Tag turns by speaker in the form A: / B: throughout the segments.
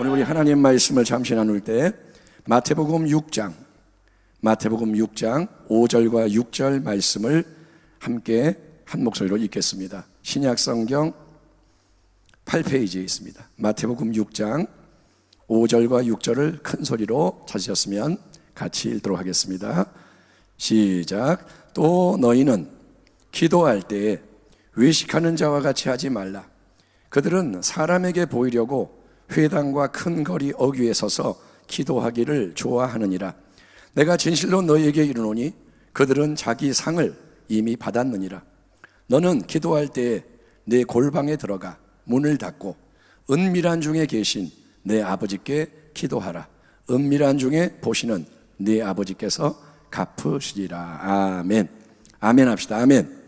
A: 오늘 우리 하나님 말씀을 잠시 나눌 때 마태복음 6장 5절과 6절 말씀을 함께 한 목소리로 읽겠습니다. 신약성경 8페이지에 있습니다. 마태복음 6장 5절과 6절을 큰 소리로 찾으셨으면 같이 읽도록 하겠습니다. 시작. 또 너희는 기도할 때에 외식하는 자와 같이 하지 말라. 그들은 사람에게 보이려고 회당과 큰 거리 어귀에 서서 기도하기를 좋아하느니라. 내가 진실로 너희에게 이르노니 그들은 자기 상을 이미 받았느니라. 너는 기도할 때에 내 골방에 들어가 문을 닫고 은밀한 중에 계신 내 아버지께 기도하라. 은밀한 중에 보시는 네 아버지께서 갚으시리라. 아멘. 아멘 합시다. 아멘.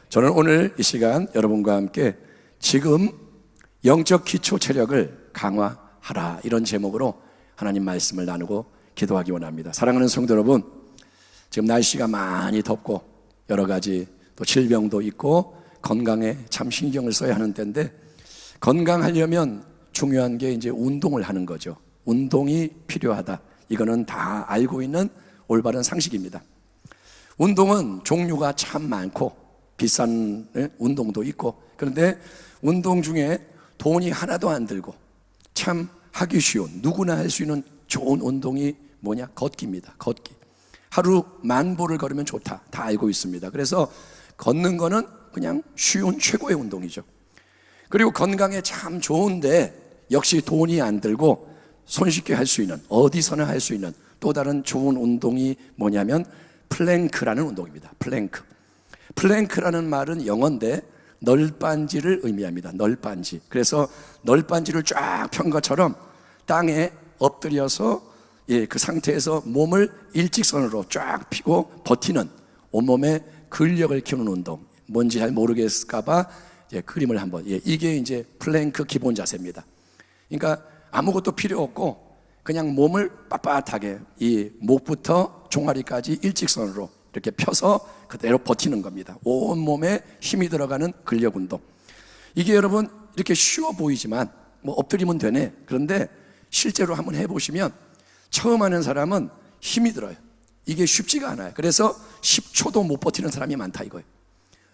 A: 저는 오늘 이 시간 여러분과 함께 지금 영적 기초 체력을 강화하라, 이런 제목으로 하나님 말씀을 나누고 기도하기 원합니다. 사랑하는 성도 여러분, 지금 날씨가 많이 덥고 여러 가지 또 질병도 있고 건강에 참 신경을 써야 하는 때인데, 건강하려면 중요한 게 이제 운동을 하는 거죠. 운동이 필요하다. 이거는 다 알고 있는 올바른 상식입니다. 운동은 종류가 참 많고 비싼 운동도 있고, 그런데 운동 중에 돈이 하나도 안 들고 참 하기 쉬운, 누구나 할 수 있는 좋은 운동이 뭐냐? 걷기입니다. 걷기. 하루 10,000보를 걸으면 좋다, 다 알고 있습니다. 그래서 걷는 거는 그냥 쉬운 최고의 운동이죠. 그리고 건강에 참 좋은데 역시 돈이 안 들고 손쉽게 할 수 있는, 어디서나 할 수 있는 또 다른 좋은 운동이 뭐냐면 플랭크라는 운동입니다. 플랭크. 플랭크라는 말은 영어인데 널빤지를 의미합니다. 널빤지. 그래서 널빤지를 쫙 편 것처럼 땅에 엎드려서 그 상태에서 몸을 일직선으로 쫙 펴고 버티는, 온몸에 근력을 키우는 운동. 뭔지 잘 모르겠을까봐 그림을 한번, 이게 이제 플랭크 기본 자세입니다. 그러니까 아무것도 필요 없고 그냥 몸을 빳빳하게 이 목부터 종아리까지 일직선으로 이렇게 펴서 그대로 버티는 겁니다. 온몸에 힘이 들어가는 근력 운동. 이게 여러분 이렇게 쉬워 보이지만 뭐 엎드리면 되네. 그런데 실제로 한번 해보시면 처음 하는 사람은 힘이 들어요. 이게 쉽지가 않아요. 그래서 10초도 못 버티는 사람이 많다 이거예요.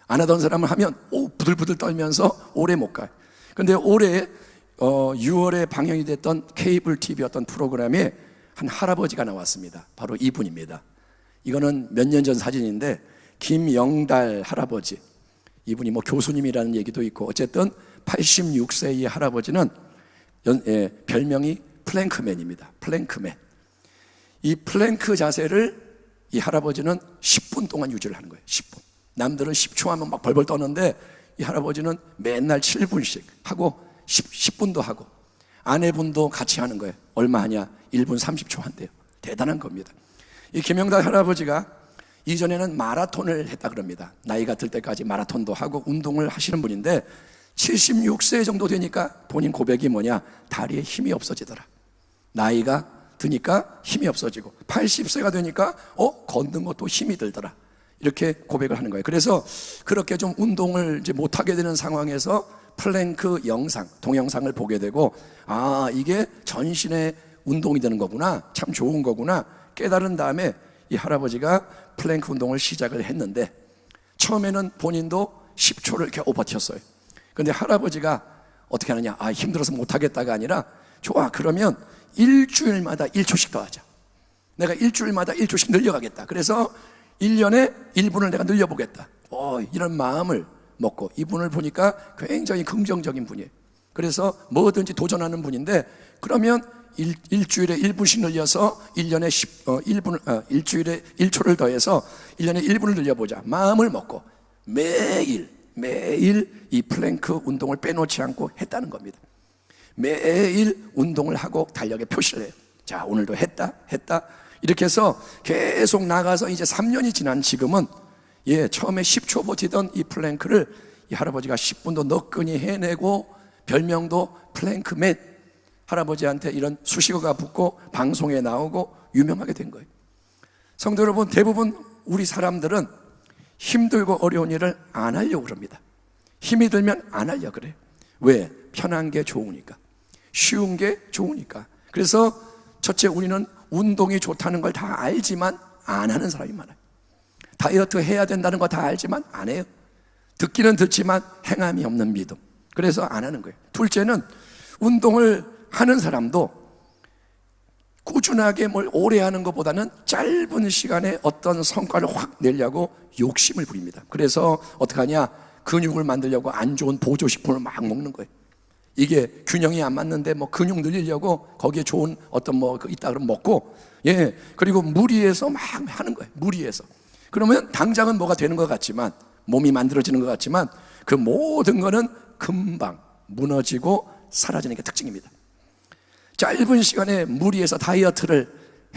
A: 안 하던 사람은 하면 부들부들 떨면서 오래 못 가요. 그런데 올해 6월에 방영이 됐던 케이블 TV 어떤 프로그램에 한 할아버지가 나왔습니다. 바로 이분입니다. 이거는 몇 년 전 사진인데 김영달 할아버지, 이분이 뭐 교수님이라는 얘기도 있고 어쨌든 86세의 할아버지는 별명이 플랭크맨입니다. 플랭크맨. 이 플랭크 자세를 이 할아버지는 10분 동안 유지를 하는 거예요. 10분. 남들은 10초 하면 막 벌벌 떠는데 이 할아버지는 맨날 7분씩 하고 10분도 하고, 아내분도 같이 하는 거예요. 얼마 하냐? 1분 30초 한대요. 대단한 겁니다. 이 김영달 할아버지가 이전에는 마라톤을 했다 그럽니다. 나이가 들 때까지 마라톤도 하고 운동을 하시는 분인데 76세 정도 되니까 본인 고백이 뭐냐? 다리에 힘이 없어지더라. 나이가 드니까 힘이 없어지고 80세가 되니까 걷는 것도 힘이 들더라. 이렇게 고백을 하는 거예요. 그래서 그렇게 좀 운동을 이제 못하게 되는 상황에서 플랭크 영상, 동영상을 보게 되고, 이게 전신의 운동이 되는 거구나, 참 좋은 거구나 깨달은 다음에 이 할아버지가 플랭크 운동을 시작을 했는데, 처음에는 본인도 10초를 겨우 버텼어요. 그런데 할아버지가 어떻게 하느냐? 힘들어서 못하겠다가 아니라, 좋아, 그러면 일주일마다 1초씩 더 하자. 내가 일주일마다 1초씩 늘려가겠다. 그래서 1년에 1분을 내가 늘려보겠다. 이런 마음을 먹고, 이분을 보니까 굉장히 긍정적인 분이에요. 그래서 뭐든지 도전하는 분인데, 그러면 일주일에 1분씩 늘려서 1년에 1주일에 1초를 더해서 1년에 1분을 늘려보자. 마음을 먹고 매일 이 플랭크 운동을 빼놓지 않고 했다는 겁니다. 매일 운동을 하고 달력에 표시를 해요. 자, 오늘도 했다. 이렇게 해서 계속 나가서 이제 3년이 지난 지금은 처음에 10초 버티던 이 플랭크를 이 할아버지가 10분도 너끈히 해내고, 별명도 플랭크맨, 할아버지한테 이런 수식어가 붙고 방송에 나오고 유명하게 된 거예요. 성도 여러분, 대부분 우리 사람들은 힘들고 어려운 일을 안 하려고 그럽니다. 힘이 들면 안 하려고 그래요. 왜? 편한 게 좋으니까. 쉬운 게 좋으니까. 그래서 첫째, 우리는 운동이 좋다는 걸 다 알지만 안 하는 사람이 많아요. 다이어트 해야 된다는 거 다 알지만 안 해요. 듣기는 듣지만 행함이 없는 믿음. 그래서 안 하는 거예요. 둘째는 운동을 하는 사람도 꾸준하게 뭘 오래 하는 것보다는 짧은 시간에 어떤 성과를 확 내려고 욕심을 부립니다. 그래서 어떻게 하냐? 근육을 만들려고 안 좋은 보조식품을 막 먹는 거예요. 이게 균형이 안 맞는데 뭐 근육 늘리려고 거기에 좋은 어떤 뭐 있다 그러면 먹고, 그리고 무리해서 막 하는 거예요. 무리해서. 그러면 당장은 뭐가 되는 것 같지만, 몸이 만들어지는 것 같지만 그 모든 거는 금방 무너지고 사라지는 게 특징입니다. 짧은 시간에 무리해서 다이어트를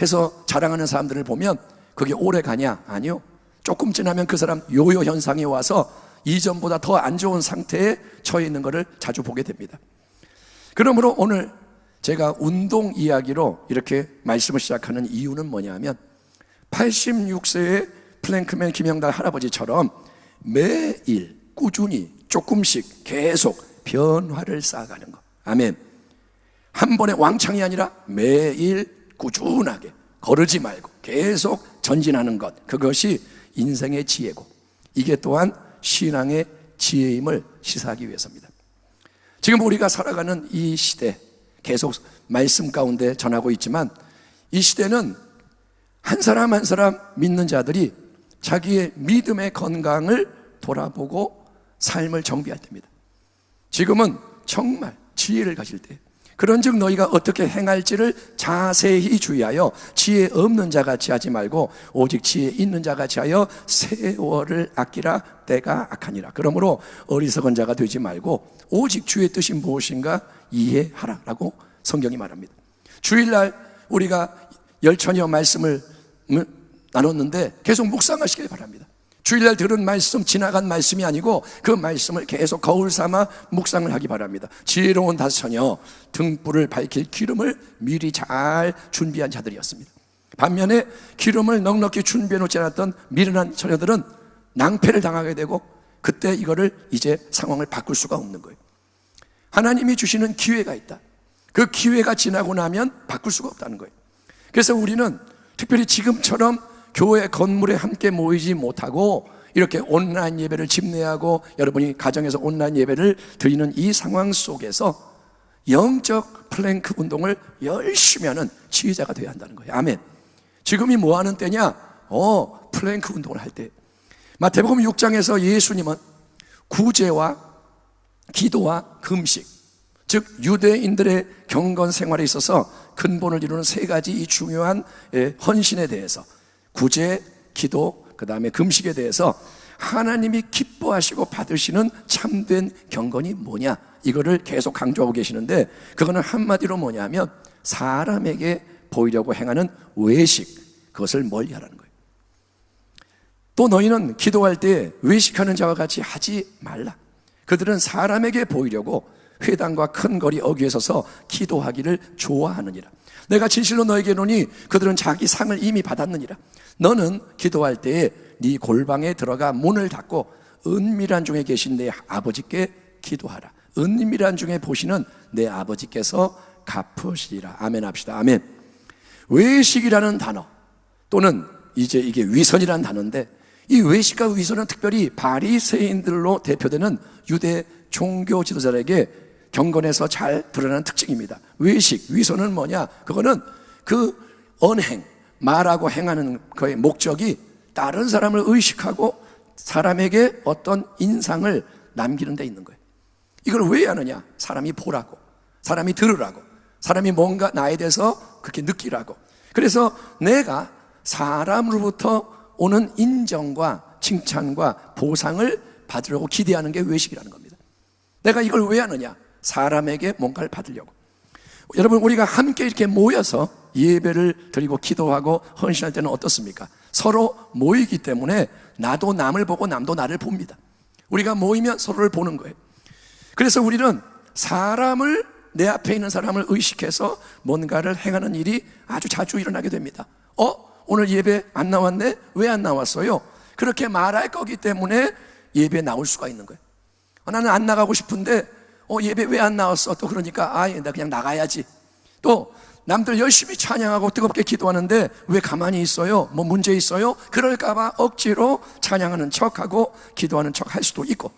A: 해서 자랑하는 사람들을 보면 그게 오래 가냐? 아니요. 조금 지나면 그 사람 요요 현상이 와서 이전보다 더 안 좋은 상태에 처해 있는 것을 자주 보게 됩니다. 그러므로 오늘 제가 운동 이야기로 이렇게 말씀을 시작하는 이유는 뭐냐면 86세의 플랭크맨 김영달 할아버지처럼 매일 꾸준히 조금씩 계속 변화를 쌓아가는 것. 아멘. 한 번에 왕창이 아니라 매일 꾸준하게 거르지 말고 계속 전진하는 것, 그것이 인생의 지혜고 이게 또한 신앙의 지혜임을 시사하기 위해서입니다. 지금 우리가 살아가는 이 시대, 계속 말씀 가운데 전하고 있지만 이 시대는 한 사람 한 사람 믿는 자들이 자기의 믿음의 건강을 돌아보고 삶을 정비할 때입니다. 지금은 정말 지혜를 가질 때, 그런즉 너희가 어떻게 행할지를 자세히 주의하여 지혜 없는 자같이 하지 말고 오직 지혜 있는 자같이 하여 세월을 아끼라. 때가 악하니라. 그러므로 어리석은 자가 되지 말고 오직 주의 뜻이 무엇인가 이해하라 라고 성경이 말합니다. 주일날 우리가 열천여 말씀을 나눴는데 계속 묵상하시길 바랍니다. 주일날 들은 말씀 지나간 말씀이 아니고 그 말씀을 계속 거울 삼아 묵상을 하기 바랍니다. 지혜로운 다섯처녀 등불을 밝힐 기름을 미리 잘 준비한 자들이었습니다. 반면에 기름을 넉넉히 준비해 놓지 않았던 미련한 처녀들은 낭패를 당하게 되고 그때 이거를 이제 상황을 바꿀 수가 없는 거예요. 하나님이 주시는 기회가 있다. 그 기회가 지나고 나면 바꿀 수가 없다는 거예요. 그래서 우리는 특별히 지금처럼 교회 건물에 함께 모이지 못하고 이렇게 온라인 예배를 집례하고 여러분이 가정에서 온라인 예배를 드리는 이 상황 속에서 영적 플랭크 운동을 열심히 하는 지휘자가 되어야 한다는 거예요. 아멘. 지금이 뭐 하는 때냐? 플랭크 운동을 할 때. 마태복음 6장에서 예수님은 구제와 기도와 금식, 즉 유대인들의 경건 생활에 있어서 근본을 이루는 세 가지 이 중요한 헌신에 대해서 구제, 기도, 그 다음에 금식에 대해서 하나님이 기뻐하시고 받으시는 참된 경건이 뭐냐, 이거를 계속 강조하고 계시는데 그거는 한마디로 뭐냐면 사람에게 보이려고 행하는 외식, 그것을 멀리하라는 거예요. 또 너희는 기도할 때 외식하는 자와 같이 하지 말라. 그들은 사람에게 보이려고 회당과 큰 거리 어귀에 서서 기도하기를 좋아하느니라. 내가 진실로 너에게 이르노니 그들은 자기 상을 이미 받았느니라. 너는 기도할 때에 네 골방에 들어가 문을 닫고 은밀한 중에 계신 내 아버지께 기도하라. 은밀한 중에 보시는 내 아버지께서 갚으시리라. 아멘 합시다. 아멘. 외식이라는 단어 또는 이제 이게 위선이라는 단어인데 이 외식과 위선은 특별히 바리새인들로 대표되는 유대 종교 지도자들에게 경건에서 잘 드러나는 특징입니다. 외식, 위선은 뭐냐? 그거는 그 언행, 말하고 행하는 그의 목적이 다른 사람을 의식하고 사람에게 어떤 인상을 남기는 데 있는 거예요. 이걸 왜 하느냐? 사람이 보라고, 사람이 들으라고, 사람이 뭔가 나에 대해서 그렇게 느끼라고. 그래서 내가 사람으로부터 오는 인정과 칭찬과 보상을 받으려고 기대하는 게 외식이라는 겁니다. 내가 이걸 왜 하느냐? 사람에게 뭔가를 받으려고. 여러분, 우리가 함께 이렇게 모여서 예배를 드리고 기도하고 헌신할 때는 어떻습니까? 서로 모이기 때문에 나도 남을 보고 남도 나를 봅니다. 우리가 모이면 서로를 보는 거예요. 그래서 우리는 사람을, 내 앞에 있는 사람을 의식해서 뭔가를 행하는 일이 아주 자주 일어나게 됩니다. 오늘 예배 안 나왔네? 왜 안 나왔어요? 그렇게 말할 거기 때문에 예배에 나올 수가 있는 거예요. 나는 안 나가고 싶은데 예배 왜 안 나왔어? 또 그러니까 나 그냥 나가야지. 또 남들 열심히 찬양하고 뜨겁게 기도하는데 왜 가만히 있어요? 뭐 문제 있어요? 그럴까봐 억지로 찬양하는 척하고 기도하는 척 할 수도 있고,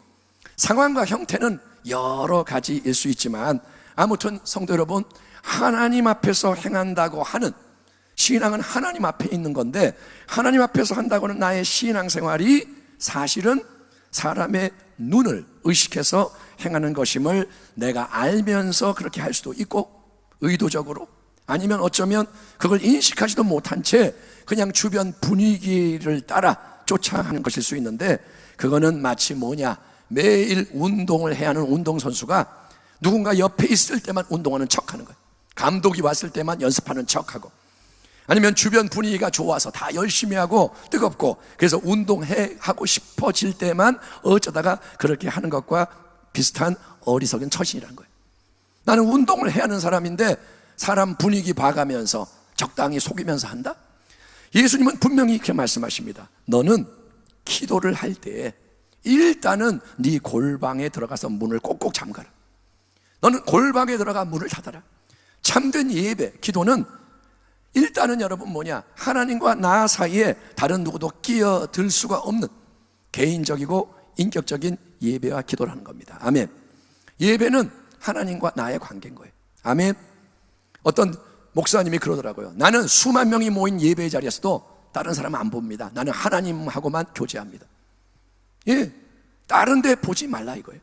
A: 상황과 형태는 여러 가지일 수 있지만 아무튼 성도 여러분, 하나님 앞에서 행한다고 하는 신앙은 하나님 앞에 있는 건데, 하나님 앞에서 한다고는 나의 신앙생활이 사실은 사람의 눈을 의식해서 행하는 것임을 내가 알면서 그렇게 할 수도 있고, 의도적으로, 아니면 어쩌면 그걸 인식하지도 못한 채 그냥 주변 분위기를 따라 쫓아 하는 것일 수 있는데, 그거는 마치 뭐냐, 매일 운동을 해야 하는 운동선수가 누군가 옆에 있을 때만 운동하는 척하는 거예요. 감독이 왔을 때만 연습하는 척하고, 아니면 주변 분위기가 좋아서 다 열심히 하고 뜨겁고 그래서 운동하고 싶어질 때만 어쩌다가 그렇게 하는 것과 비슷한 어리석은 처신이라는 거예요. 나는 운동을 해야 하는 사람인데 사람 분위기 봐가면서 적당히 속이면서 한다? 예수님은 분명히 이렇게 말씀하십니다. 너는 기도를 할 때 일단은 네 골방에 들어가서 문을 꼭꼭 잠가라. 너는 골방에 들어가 문을 닫아라. 참된 예배, 기도는 일단은 여러분 뭐냐, 하나님과 나 사이에 다른 누구도 끼어들 수가 없는 개인적이고 인격적인 예배와 기도라는 겁니다. 아멘. 예배는 하나님과 나의 관계인 거예요. 아멘. 어떤 목사님이 그러더라고요. 나는 수만 명이 모인 예배 자리에서도 다른 사람 안 봅니다. 나는 하나님하고만 교제합니다. 예, 다른 데 보지 말라 이거예요.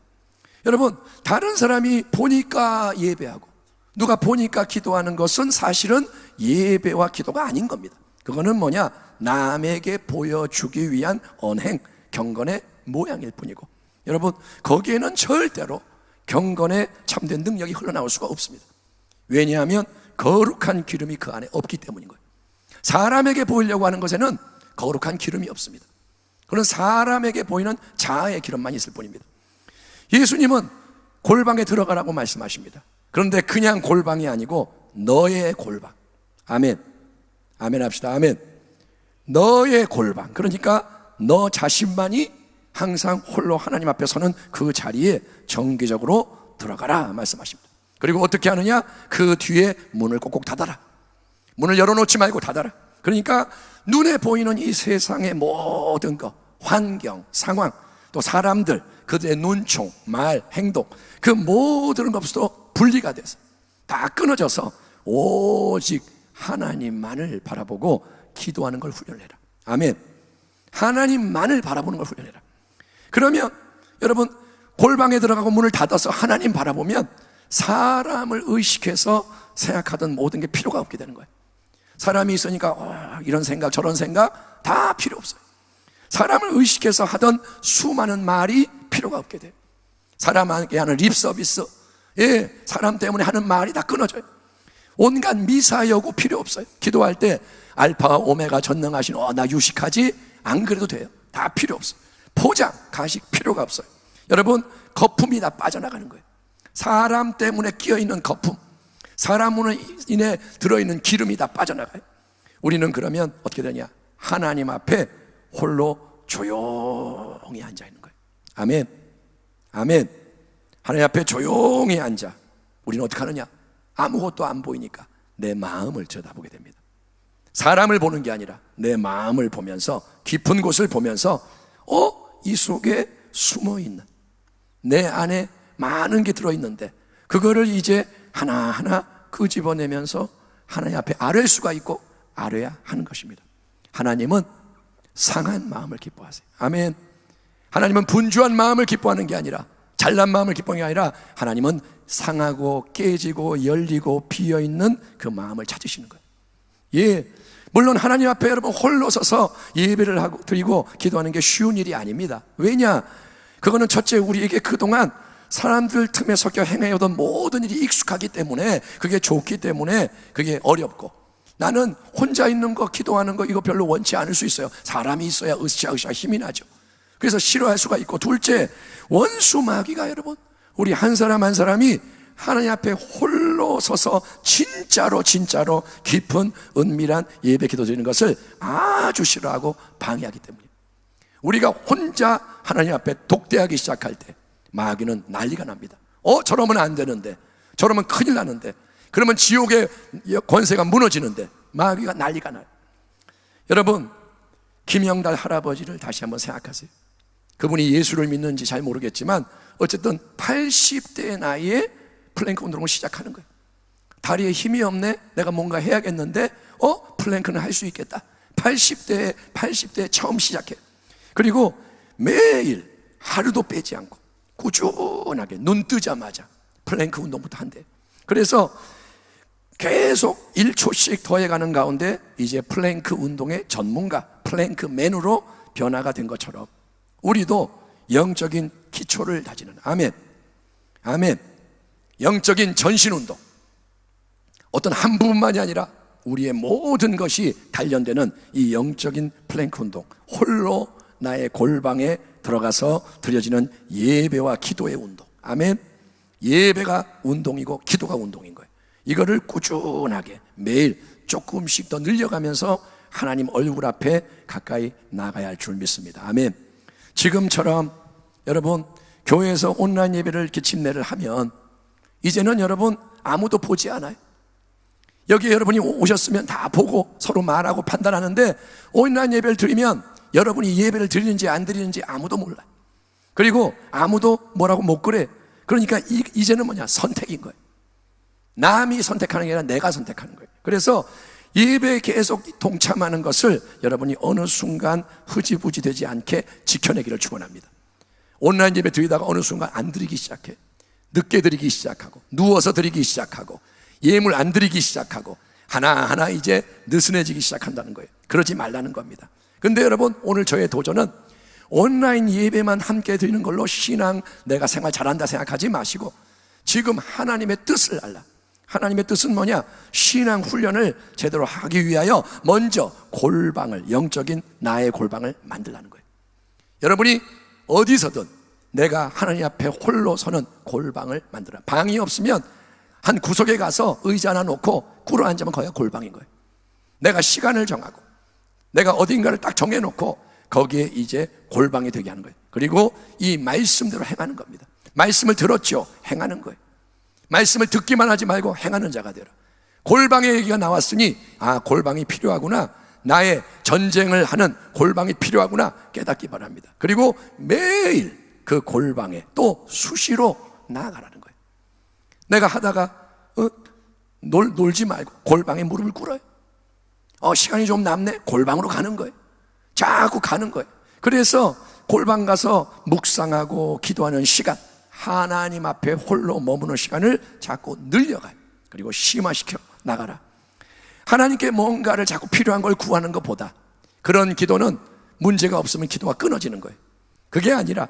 A: 여러분, 다른 사람이 보니까 예배하고 누가 보니까 기도하는 것은 사실은 예배와 기도가 아닌 겁니다. 그거는 뭐냐, 남에게 보여주기 위한 언행, 경건의 모양일 뿐이고, 여러분 거기에는 절대로 경건의 참된 능력이 흘러나올 수가 없습니다. 왜냐하면 거룩한 기름이 그 안에 없기 때문인 거예요. 사람에게 보이려고 하는 것에는 거룩한 기름이 없습니다. 그런 사람에게 보이는 자아의 기름만 있을 뿐입니다. 예수님은 골방에 들어가라고 말씀하십니다. 그런데 그냥 골방이 아니고 너의 골방. 아멘. 아멘 합시다. 아멘. 너의 골방. 그러니까 너 자신만이 항상 홀로 하나님 앞에 서는 그 자리에 정기적으로 들어가라 말씀하십니다. 그리고 어떻게 하느냐? 그 뒤에 문을 꼭꼭 닫아라. 문을 열어놓지 말고 닫아라. 그러니까 눈에 보이는 이 세상의 모든 것, 환경, 상황, 또 사람들, 그들의 눈총, 말, 행동, 그 모든 것부터 분리가 돼서 다 끊어져서 오직 하나님만을 바라보고 기도하는 걸 훈련해라. 아멘. 하나님만을 바라보는 걸 훈련해라. 그러면 여러분, 골방에 들어가고 문을 닫아서 하나님 바라보면 사람을 의식해서 생각하던 모든 게 필요가 없게 되는 거예요. 사람이 있으니까 이런 생각 저런 생각 다 필요 없어요. 사람을 의식해서 하던 수많은 말이 필요가 없게 돼요. 사람에게 하는 립 서비스, 사람 때문에 하는 말이 다 끊어져요. 온갖 미사여구 필요 없어요. 기도할 때 알파와 오메가 전능하신 나 유식하지? 안 그래도 돼요. 다 필요 없어요. 포장, 가식 필요가 없어요. 여러분, 거품이 다 빠져나가는 거예요. 사람 때문에 끼어있는 거품, 사람으로 인해 들어있는 기름이 다 빠져나가요. 우리는 그러면 어떻게 되냐? 하나님 앞에 홀로 조용히 앉아 있는 거예요. 아멘. 아멘. 하나님 앞에 조용히 앉아 우리는 어떻게 하느냐? 아무것도 안 보이니까 내 마음을 쳐다보게 됩니다. 사람을 보는 게 아니라 내 마음을 보면서, 깊은 곳을 보면서 이 속에 숨어있는, 내 안에 많은 게 들어있는데 그거를 이제 하나하나 끄집어내면서 하나님 앞에 아뢰 수가 있고 아뢰야 하는 것입니다. 하나님은 상한 마음을 기뻐하세요. 아멘. 하나님은 분주한 마음을 기뻐하는 게 아니라, 잘난 마음을 기뻐하는 게 아니라, 하나님은 상하고 깨지고 열리고 비어있는 그 마음을 찾으시는 거예요. 예, 물론 하나님 앞에 여러분 홀로 서서 예배를 하고 드리고 기도하는 게 쉬운 일이 아닙니다. 왜냐? 그거는 첫째, 우리에게 그동안 사람들 틈에 섞여 행해오던 모든 일이 익숙하기 때문에, 그게 좋기 때문에 그게 어렵고, 나는 혼자 있는 거, 기도하는 거 이거 별로 원치 않을 수 있어요. 사람이 있어야 으쌰으쌰 힘이 나죠. 그래서 싫어할 수가 있고, 둘째, 원수 마귀가 여러분 우리 한 사람 한 사람이 하나님 앞에 홀로 서서 진짜로 깊은 은밀한 예배 기도 드리는 것을 아주 싫어하고 방해하기 때문에, 우리가 혼자 하나님 앞에 독대하기 시작할 때 마귀는 난리가 납니다. 저러면 안 되는데, 저러면 큰일 나는데, 그러면 지옥의 권세가 무너지는데, 마귀가 난리가 나요. 여러분, 김영달 할아버지를 다시 한번 생각하세요. 그분이 예수를 믿는지 잘 모르겠지만 어쨌든 80대의 나이에 플랭크 운동을 시작하는 거예요. 다리에 힘이 없네, 내가 뭔가 해야겠는데 플랭크는 할 수 있겠다. 80대에 처음 시작해요. 그리고 매일 하루도 빼지 않고 꾸준하게 눈 뜨자마자 플랭크 운동부터 한대요. 그래서 계속 1초씩 더해가는 가운데 이제 플랭크 운동의 전문가, 플랭크맨으로 변화가 된 것처럼 우리도 영적인 기초를 다지는, 아멘, 아멘, 영적인 전신운동, 어떤 한 부분만이 아니라 우리의 모든 것이 단련되는 이 영적인 플랭크 운동, 홀로 나의 골방에 들어가서 드려지는 예배와 기도의 운동, 아멘. 예배가 운동이고 기도가 운동인 거예요. 이거를 꾸준하게 매일 조금씩 더 늘려가면서 하나님 얼굴 앞에 가까이 나가야 할 줄 믿습니다. 아멘. 지금처럼 여러분 교회에서 온라인 예배를 이렇게 집례를 하면 이제는 여러분 아무도 보지 않아요. 여기 여러분이 오셨으면 다 보고 서로 말하고 판단하는데, 온라인 예배를 드리면 여러분이 예배를 드리는지 안 드리는지 아무도 몰라요. 그리고 아무도 뭐라고 못 그래. 그러니까 이제는 뭐냐, 선택인 거예요. 남이 선택하는 게 아니라 내가 선택하는 거예요. 그래서 예배에 계속 동참하는 것을 여러분이 어느 순간 흐지부지 되지 않게 지켜내기를 축원합니다. 온라인 예배 드리다가 어느 순간 안 드리기 시작해. 늦게 드리기 시작하고, 누워서 드리기 시작하고, 예물 안 드리기 시작하고, 하나하나 이제 느슨해지기 시작한다는 거예요. 그러지 말라는 겁니다. 근데 여러분, 오늘 저의 도전은 온라인 예배만 함께 드리는 걸로 신앙 내가 생활 잘한다 생각하지 마시고, 지금 하나님의 뜻을 알라. 하나님의 뜻은 뭐냐? 신앙 훈련을 제대로 하기 위하여 먼저 골방을, 영적인 나의 골방을 만들라는 거예요. 여러분이 어디서든 내가 하나님 앞에 홀로 서는 골방을 만들어. 방이 없으면 한 구석에 가서 의자 하나 놓고 꿇어 앉으면 거기가 골방인 거예요. 내가 시간을 정하고 내가 어딘가를 딱 정해놓고 거기에 이제 골방이 되게 하는 거예요. 그리고 이 말씀대로 행하는 겁니다. 말씀을 들었죠? 행하는 거예요. 말씀을 듣기만 하지 말고 행하는 자가 되라. 골방의 얘기가 나왔으니 골방이 필요하구나, 나의 전쟁을 하는 골방이 필요하구나 깨닫기 바랍니다. 그리고 매일 그 골방에 또 수시로 나아가라는 거예요. 내가 하다가 놀지 말고 골방에 무릎을 꿇어요. 시간이 좀 남네, 골방으로 가는 거예요. 자꾸 가는 거예요. 그래서 골방 가서 묵상하고 기도하는 시간, 하나님 앞에 홀로 머무는 시간을 자꾸 늘려가요. 그리고 심화시켜 나가라. 하나님께 뭔가를 자꾸 필요한 걸 구하는 것보다, 그런 기도는 문제가 없으면 기도가 끊어지는 거예요. 그게 아니라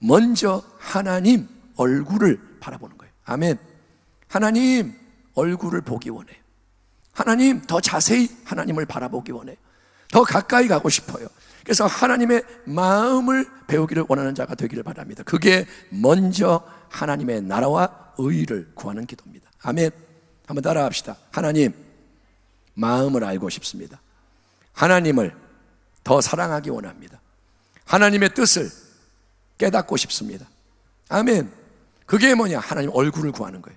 A: 먼저 하나님 얼굴을 바라보는 거예요. 아멘. 하나님 얼굴을 보기 원해요. 하나님 더 자세히 하나님을 바라보기 원해요. 더 가까이 가고 싶어요. 그래서 하나님의 마음을 배우기를 원하는 자가 되기를 바랍니다. 그게 먼저 하나님의 나라와 의를 구하는 기도입니다. 아멘. 한번 따라합시다. 하나님, 마음을 알고 싶습니다. 하나님을 더 사랑하기 원합니다. 하나님의 뜻을 깨닫고 싶습니다. 아멘. 그게 뭐냐? 하나님 얼굴을 구하는 거예요.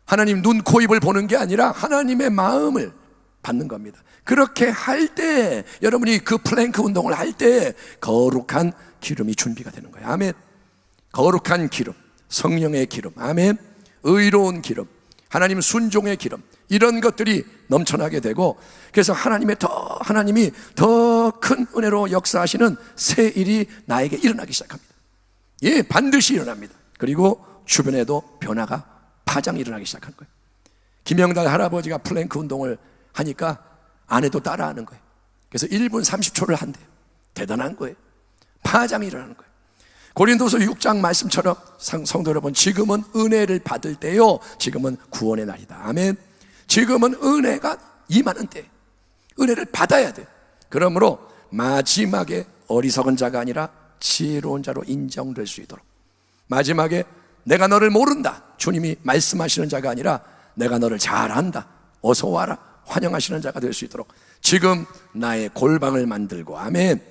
A: 하나님 눈, 코, 입을 보는 게 아니라 하나님의 마음을 받는 겁니다. 그렇게 할 때, 여러분이 그 플랭크 운동을 할 때 거룩한 기름이 준비가 되는 거예요. 아멘. 거룩한 기름, 성령의 기름, 아멘. 의로운 기름, 하나님 순종의 기름, 이런 것들이 넘쳐나게 되고, 그래서 하나님이 더 큰 은혜로 역사하시는 새 일이 나에게 일어나기 시작합니다. 예, 반드시 일어납니다. 그리고 주변에도 변화가 파장이 일어나기 시작하는 거예요. 김영달 할아버지가 플랭크 운동을 하니까 아내도 따라하는 거예요. 그래서 1분 30초를 한대요. 대단한 거예요. 파장이 일어나는 거예요. 고린도서 6장 말씀처럼 성도 여러분, 지금은 은혜를 받을 때요, 지금은 구원의 날이다. 아멘. 지금은 은혜가 임하는 때, 은혜를 받아야 돼. 그러므로 마지막에 어리석은 자가 아니라 지혜로운 자로 인정될 수 있도록, 마지막에 내가 너를 모른다, 주님이 말씀하시는 자가 아니라 내가 너를 잘 안다, 어서 와라, 환영하시는 자가 될 수 있도록 지금 나의 골방을 만들고, 아멘.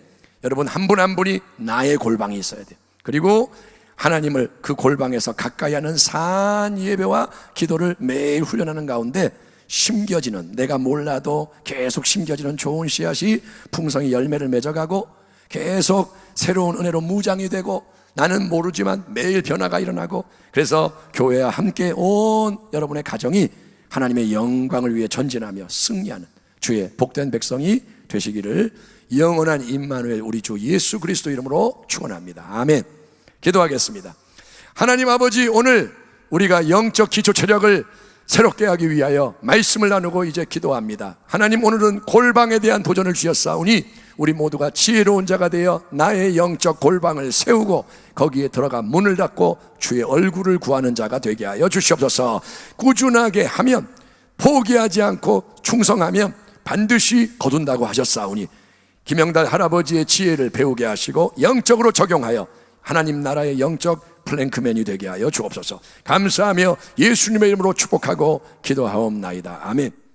A: 여러분 한 분 한 분이 나의 골방이 있어야 돼요. 그리고 하나님을 그 골방에서 가까이 하는 산 예배와 기도를 매일 훈련하는 가운데 심겨지는, 내가 몰라도 계속 심겨지는 좋은 씨앗이 풍성히 열매를 맺어가고 계속 새로운 은혜로 무장이 되고, 나는 모르지만 매일 변화가 일어나고, 그래서 교회와 함께 온 여러분의 가정이 하나님의 영광을 위해 전진하며 승리하는 주의 복된 백성이 되시기를 영원한 임마누엘 우리 주 예수 그리스도 이름으로 축원합니다. 아멘. 기도하겠습니다. 하나님 아버지, 오늘 우리가 영적 기초 체력을 새롭게 하기 위하여 말씀을 나누고 이제 기도합니다. 하나님, 오늘은 골방에 대한 도전을 주셨사오니 우리 모두가 지혜로운 자가 되어 나의 영적 골방을 세우고 거기에 들어가 문을 닫고 주의 얼굴을 구하는 자가 되게 하여 주시옵소서. 꾸준하게 하면, 포기하지 않고 충성하면 반드시 거둔다고 하셨사오니 김영달 할아버지의 지혜를 배우게 하시고 영적으로 적용하여 하나님 나라의 영적 플랭크맨이 되게 하여 주옵소서. 감사하며 예수님의 이름으로 축복하고 기도하옵나이다. 아멘.